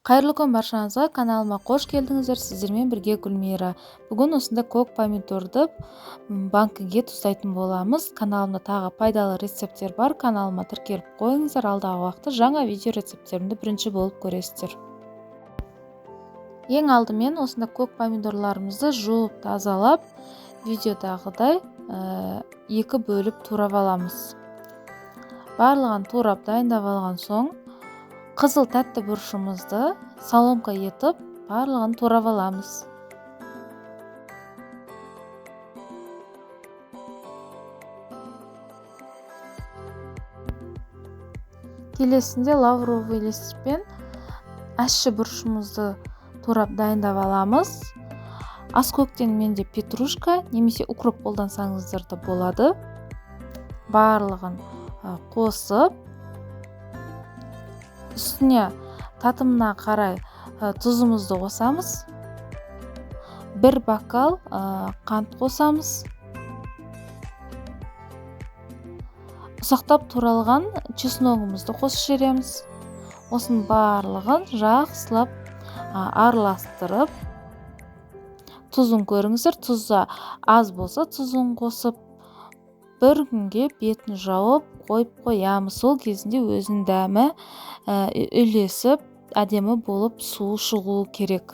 Қайырлы күн баршаңызға, каналыма қош келдіңіздер. Сіздермен бірге Гүлмира. Бүгін осында көк помидорды банкіге тұздайтын боламыз. Каналымда тағы пайдалы рецепттер бар. Каналыма тіркеліп қойыңыздар. Алдағы уақытта жаңа видео рецепттерімді бірінші болып көресіздер. Ең алдымен осында көк помидорларымызды жуып тазалап, видеодағыдай екі бөліп турап аламыз. Барлығын турап дайындап алған соң, қызыл тәтті бұрышымызды соломка етіп, барлығын турап аламыз. Келесінде лавровый листпен ащы бұрышымызды турап дайындап аламыз. Аскөктен менде петрушка немесе укроп қолдансаңыздар да болады. Барлығын қосып, үстіне татымына қарай тұзымызды қосамыз. Бір бокал қант қосамыз. Ұсақтап туралған чесногымызды қосып жібереміз. Осының барлығын жақсылап араластырып, тұзын көріңіздер. Тұзы аз болса тұзын қосып, бір күнге бетін жауып қойып қоямыз. Сол кезінде өзінің дәмі үйлесіп, әдемі болып суы шығуы керек.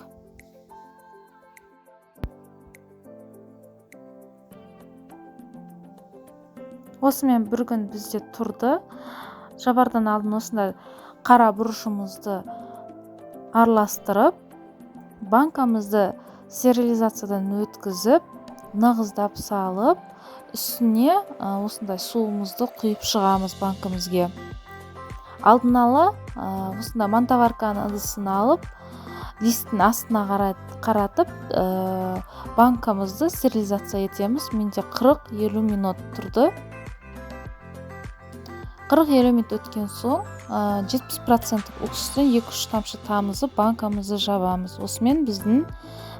Осымен бір күн бізде тұрды. Жабардан алдын осында қара бұрышымызды араластырып, банкамызды стерилизациядан өткізіп, нығыздап салып, үстіне осындай суымызды құйып шығамыз банкамызге. Алдын ала осында мантаварканың ыдысын алып, листтің астына қаратып, банкамызды стерилизация етеміз. Менде 40-50 минут тұрды. 40-50 минут өткен соң 70% уксустан 2-3 тамшы тамызып банкамызды жабамыз. Осымен біздің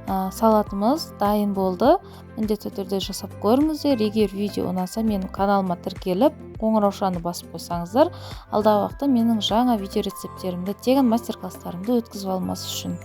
салатымыз дайын болды. Міндетті түрде жасап көріңіздер. Егер видео ұнаса, менің каналыма тіркеліп, қоңыраушаны басып қойсаңыздар, алдағы уақытта менің жаңа видео рецепттерімді, тегін мастер-класстарымды өткізіп алмас үшін.